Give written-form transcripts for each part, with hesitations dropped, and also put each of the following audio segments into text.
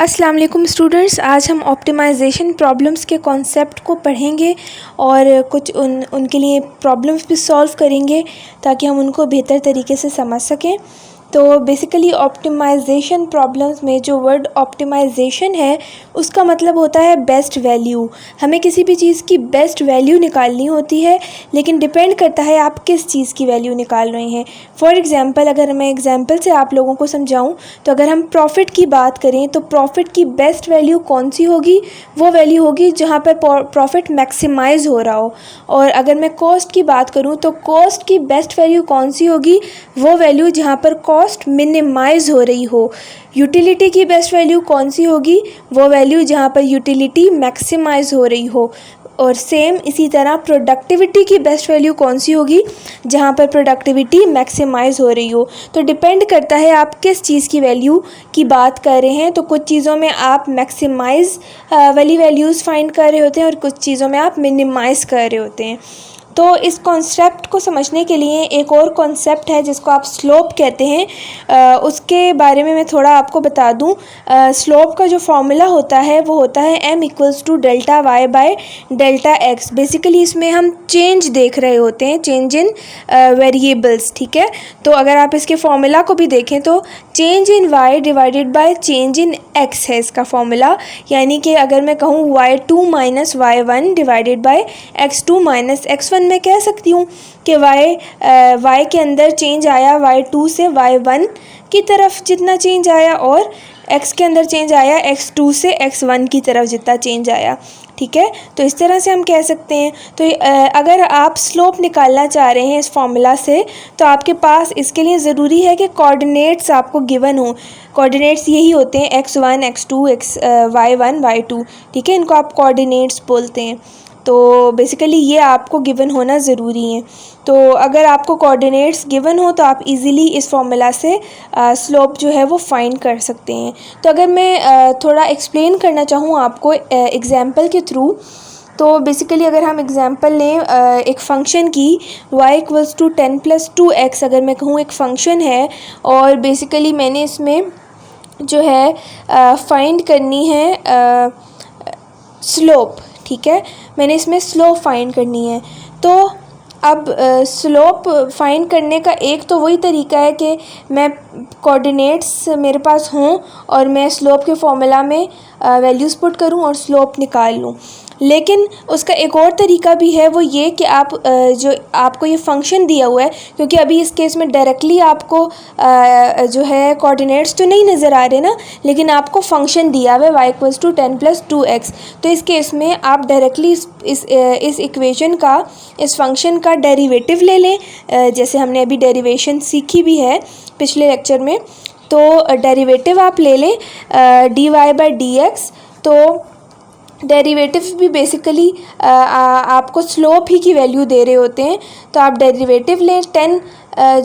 अस्सलाम वालेकुम स्टूडेंट्स, आज हम ऑप्टिमाइजेशन प्रॉब्लम्स के कॉन्सेप्ट को पढ़ेंगे और कुछ उनके लिए प्रॉब्लम्स भी सॉल्व करेंगे ताकि हम उनको बेहतर तरीके से समझ सकें। तो बेसिकली ऑप्टिमाइजेशन प्रॉब्लम्स में जो वर्ड ऑप्टिमाइजेशन है उसका मतलब होता है बेस्ट वैल्यू। हमें किसी भी चीज़ की बेस्ट वैल्यू निकालनी होती है, लेकिन डिपेंड करता है आप किस चीज़ की वैल्यू निकाल रहे हैं। फॉर एग्ज़ाम्पल, अगर मैं एग्ज़ाम्पल से आप लोगों को समझाऊं तो अगर हम प्रॉफिट की बात करें तो प्रॉफिट की बेस्ट वैल्यू कौन सी होगी? वो वैल्यू होगी जहाँ पर प्रॉफिट मैक्सिमाइज़ हो रहा हो। और अगर मैं कॉस्ट की बात करूँ तो कॉस्ट की बेस्ट वैल्यू कौन सी होगी? वो वैल्यू जहाँ पर कॉस्ट मिनिमाइज़ हो रही हो। यूटिलिटी की बेस्ट वैल्यू कौन सी होगी? वो वैल्यू जहाँ पर यूटिलिटी मैक्सिमाइज़ हो रही हो। और सेम इसी तरह प्रोडक्टिविटी की बेस्ट वैल्यू कौन सी होगी? जहाँ पर प्रोडक्टिविटी मैक्सिमाइज़ हो रही हो। तो डिपेंड करता है आप किस चीज़ की वैल्यू की बात कर रहे हैं। तो कुछ चीज़ों में आप मैक्सिमाइज़ वाली वैल्यूज़ फाइंड कर रहे होते हैं और कुछ चीज़ों में आप मिनिमाइज़ कर रहे होते हैं। तो इस कॉन्सेप्ट को समझने के लिए एक और कॉन्सेप्ट है जिसको आप स्लोप कहते हैं, उसके बारे में मैं थोड़ा आपको बता दूं। स्लोप का जो फॉर्मूला होता है वो होता है m=Δy/Δx। बेसिकली इसमें हम चेंज देख रहे होते हैं, चेंज इन वेरिएबल्स, ठीक है। तो अगर आप इसके फॉर्मूला को भी देखें तो change in y divided by change in x है इसका फॉर्मूला। यानी कि अगर मैं कहूँ y2 - y1 divided by x2 - x1, मैं कह सकती हूँ कि y के अंदर चेंज आया y2 से y1 की तरफ जितना चेंज आया, और x के अंदर चेंज आया x2 से x1 की तरफ जितना चेंज आया, ठीक है। तो इस तरह से हम कह सकते हैं। तो अगर आप स्लोप निकालना चाह रहे हैं इस फॉर्मूला से तो आपके पास इसके लिए ज़रूरी है कि कोऑर्डिनेट्स आपको गिवन हो। कोऑर्डिनेट्स यही होते हैं x1, x2, y1, y2, ठीक है। इनको आप कोऑर्डिनेट्स बोलते हैं। तो बेसिकली ये आपको गिवन होना ज़रूरी है। तो अगर आपको कोऑर्डिनेट्स गिवन हो तो आप इजीली इस फॉर्मूला से स्लोप जो है वो फाइंड कर सकते हैं। तो अगर मैं थोड़ा एक्सप्लेन करना चाहूँ आपको एग्जांपल के थ्रू, तो बेसिकली अगर हम एग्जांपल लें एक फ़ंक्शन की y=10 + 2x, अगर मैं कहूँ एक फ़ंक्शन है और बेसिकली मैंने इसमें जो है फाइंड करनी है स्लोप, ठीक है। मैंने इसमें स्लोप फाइंड करनी है। तो अब स्लोप फाइंड करने का एक तो वही तरीका है कि मैं कोऑर्डिनेट्स मेरे पास हों और मैं स्लोप के फॉर्मूला में वैल्यूज़ पुट करूं और स्लोप निकाल लूं। लेकिन उसका एक और तरीका भी है, वो ये कि आप जो आपको ये फ़ंक्शन दिया हुआ है, क्योंकि अभी इस केस में डायरेक्टली आपको जो है कोऑर्डिनेट्स तो नहीं नज़र आ रहे ना, लेकिन आपको फ़ंक्शन दिया हुआ है y=10 + 2x। तो इस केस में आप डायरेक्टली इस इक्वेशन का, इस फंक्शन का डेरिवेटिव ले लें, जैसे हमने अभी डेरिवेशन सीखी भी है पिछले लेक्चर में। तो डेरिवेटिव आप ले लें dy/dx। तो डेरिवेटिव भी बेसिकली आपको स्लोप ही की वैल्यू दे रहे होते हैं। तो आप डेरिवेटिव लें, 10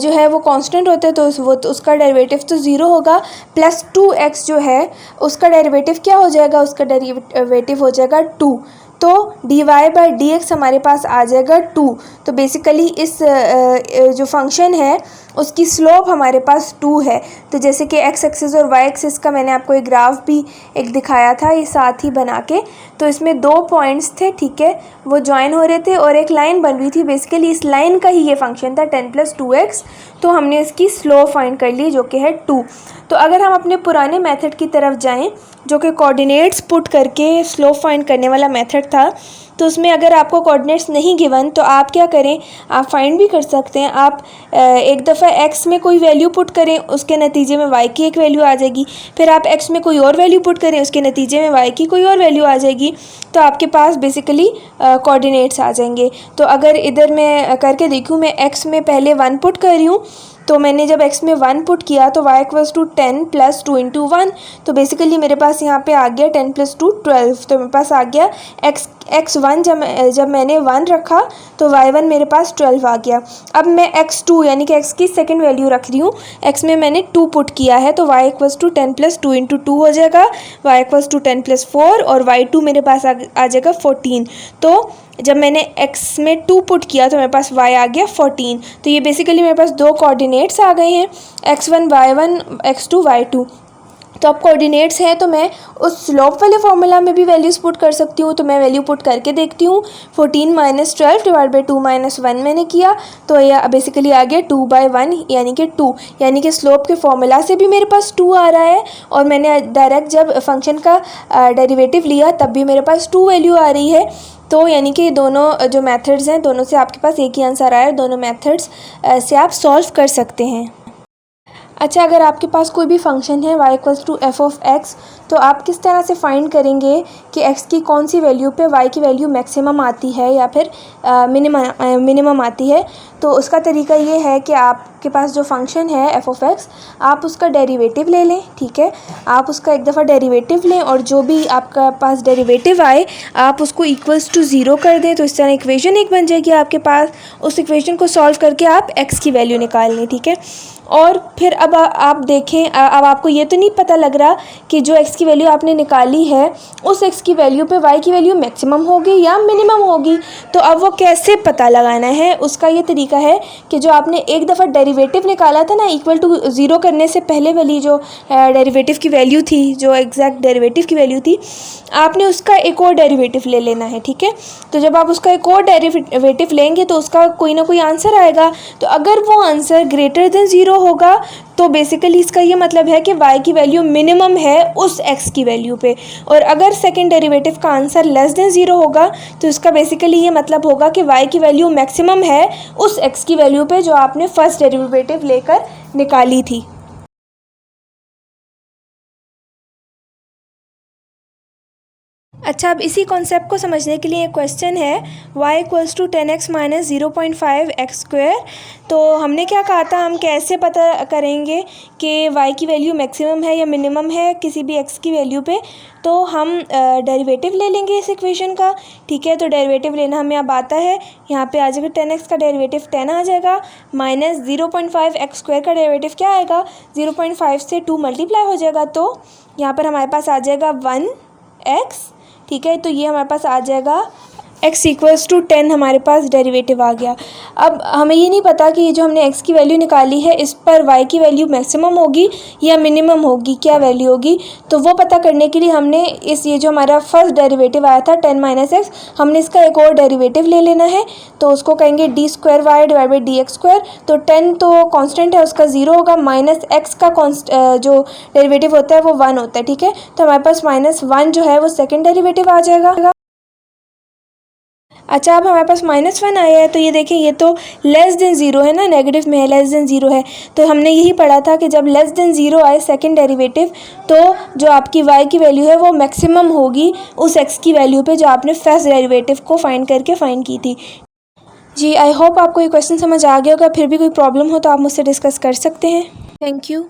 जो है वो कांस्टेंट होता है तो उसका डेरिवेटिव तो 0 होगा, प्लस 2x जो है उसका डेरिवेटिव क्या हो जाएगा? उसका डेरिवेटिव हो जाएगा 2। तो dy/dx हमारे पास आ जाएगा 2। तो बेसिकली इस जो फंक्शन है उसकी स्लोप हमारे पास 2 है। तो जैसे कि x एक्सिस और y एक्सिस का मैंने आपको एक ग्राफ भी एक दिखाया था ये साथ ही बना के। तो इसमें 2 पॉइंट्स थे, ठीक है, वो ज्वाइन हो रहे थे और एक लाइन बन रही थी। बेसिकली इस लाइन का ही ये फंक्शन था 10 + 2x। तो हमने इसकी स्लोप फाइंड कर ली जो कि है 2। तो अगर हम अपने पुराने मेथड की तरफ जाएं जो कि कोऑर्डिनेट्स पुट करके स्लोप फाइंड करने वाला मेथड था, तो उसमें अगर आपको कोऑर्डिनेट्स नहीं गिवन तो आप क्या करें, आप फाइंड भी कर सकते हैं। आप एक दफ़ा x में कोई वैल्यू पुट करें, उसके नतीजे में y की एक वैल्यू आ जाएगी। फिर आप x में कोई और वैल्यू पुट करें, उसके नतीजे में y की कोई और वैल्यू आ जाएगी। तो आपके पास बेसिकली कोऑर्डिनेट्स आ जाएंगे। तो अगर इधर मैं करके देखूँ, मैं x में पहले 1 पुट कर रही हूँ। तो मैंने जब x में 1 पुट किया तो y=10 + 2 × 1। तो बेसिकली मेरे पास यहाँ पे आ गया 10 + 2 12। तो मेरे पास आ गया x1। जब मैंने 1 रखा तो y1 मेरे पास 12 आ गया। अब मैं x2 यानी कि x की सेकंड वैल्यू रख रही हूँ। x में मैंने 2 पुट किया है तो y=10 + 2 × 2 हो जाएगा, y=10 + 4 और y2 मेरे पास आ जाएगा 14। तो जब मैंने x में 2 पुट किया तो मेरे पास y आ गया 14। तो ये बेसिकली मेरे पास 2 कोऑर्डिनेट्स आ गए हैं, x1 y1, x2 y2। तो अब कोऑर्डिनेट्स हैं तो मैं उस स्लोप वाले फार्मूला में भी वैल्यूज़ पुट कर सकती हूँ। तो मैं वैल्यू पुट करके देखती हूँ। 14 - 12 डिवाइड बाई 2 - 1 मैंने किया, तो यह बेसिकली आ गया 2/1 यानी कि 2, यानी कि स्लोप के फार्मूला से भी मेरे पास 2 आ रहा है, और मैंने डायरेक्ट जब फंक्शन का डेरिवेटिव लिया तब भी मेरे पास 2 वैल्यू आ रही है। तो यानी कि दोनों जो मेथड्स हैं दोनों से आपके पास एक ही आंसर आया है, दोनों मेथड्स से आप सॉल्व कर सकते हैं। अच्छा, अगर आपके पास कोई भी फंक्शन है y = f(x), तो आप किस तरह से फाइंड करेंगे कि x की कौन सी वैल्यू पे y की वैल्यू मैक्सिमम आती है या फिर मिनिमम आती है। तो उसका तरीका ये है कि आपके पास जो फंक्शन है f(x), आप उसका डेरिवेटिव ले लें। ठीक है, आप उसका एक दफ़ा डेरिवेटिव लें और जो भी आपका पास डेरिवेटिव आए आप उसको =0 कर दें। तो इस तरह इक्वेशन एक बन जाएगी आपके पास। उस इक्वेशन को सॉल्व करके आप x की वैल्यू निकाल लें। ठीक है, और फिर अब आप देखें, अब आपको ये तो नहीं पता लग रहा कि जो x की वैल्यू आपने निकाली है उस x की वैल्यू पे y की वैल्यू मैक्सिमम होगी या मिनिमम होगी। तो अब वो कैसे पता लगाना है, उसका ये तरीका है कि जो आपने एक दफ़ा डेरिवेटिव निकाला था ना =0 करने से पहले वाली जो डेरिवेटिव की वैल्यू थी, जो एग्जैक्ट डेरिवेटिव की वैल्यू थी, आपने उसका एक और डेरिवेटिव ले लेना है। ठीक है, तो जब आप उसका एक और डेरिवेटिव लेंगे तो उसका कोई ना कोई आंसर आएगा। तो अगर वो आंसर >0 होगा तो बेसिकली इसका ये मतलब है कि y की वैल्यू मिनिमम है उस x की वैल्यू पे, और अगर सेकंड डेरिवेटिव का आंसर <0 होगा तो इसका बेसिकली ये मतलब होगा कि y की वैल्यू मैक्सिमम है उस x की वैल्यू पे जो आपने फर्स्ट डेरिवेटिव लेकर निकाली थी। अच्छा, अब इसी कॉन्सेप्ट को समझने के लिए एक क्वेश्चन है y = 10x - 0.5x²। तो हमने क्या कहा था, हम कैसे पता करेंगे कि y की वैल्यू मैक्सिमम है या मिनिमम है किसी भी x की वैल्यू पे। तो हम डेरिवेटिव ले लेंगे इस इक्वेशन का। ठीक है, तो डेरिवेटिव लेना हमें अब आता है। यहाँ पे आ जाएगा 10x का डेरिवेटिव 10 आ जाएगा, माइनस 0.5x² का डेरिवेटिव क्या आएगा, 0.5 से 2 मल्टीप्लाई हो जाएगा, तो यहाँ पर हमारे पास आ जाएगा 1x। ठीक है, तो ये हमारे पास आ जाएगा x = 10, हमारे पास डेरिवेटिव आ गया। अब हमें ये नहीं पता कि ये जो हमने x की वैल्यू निकाली है इस पर y की वैल्यू मैक्सिमम होगी या मिनिमम होगी, क्या वैल्यू होगी। तो वो पता करने के लिए हमने ये जो हमारा फर्स्ट डेरिवेटिव आया था 10 - x, हमने इसका एक और डेरिवेटिव ले लेना है। तो उसको कहेंगे d² / dx²। तो 10 तो कांस्टेंट है, उसका 0 होगा, माइनस x का जो डेरिवेटिव होता है वो 1 होता है। ठीक है, तो हमारे पास -1 जो है वो सेकेंड डेरिवेटिव आ जाएगा। अच्छा, अब हमारे पास -1 आया है, तो ये देखें ये तो <0 है ना, नेगेटिव में है, <0 है। तो हमने यही पढ़ा था कि जब <0 आए सेकंड डेरिवेटिव, तो जो आपकी y की वैल्यू है वो मैक्सिमम होगी उस x की वैल्यू पे जो आपने फर्स्ट डेरिवेटिव को फाइंड की थी। जी, आई होप आपको ये क्वेश्चन समझ आ गया होगा। फिर भी कोई प्रॉब्लम हो तो आप मुझसे डिस्कस कर सकते हैं। Thank you.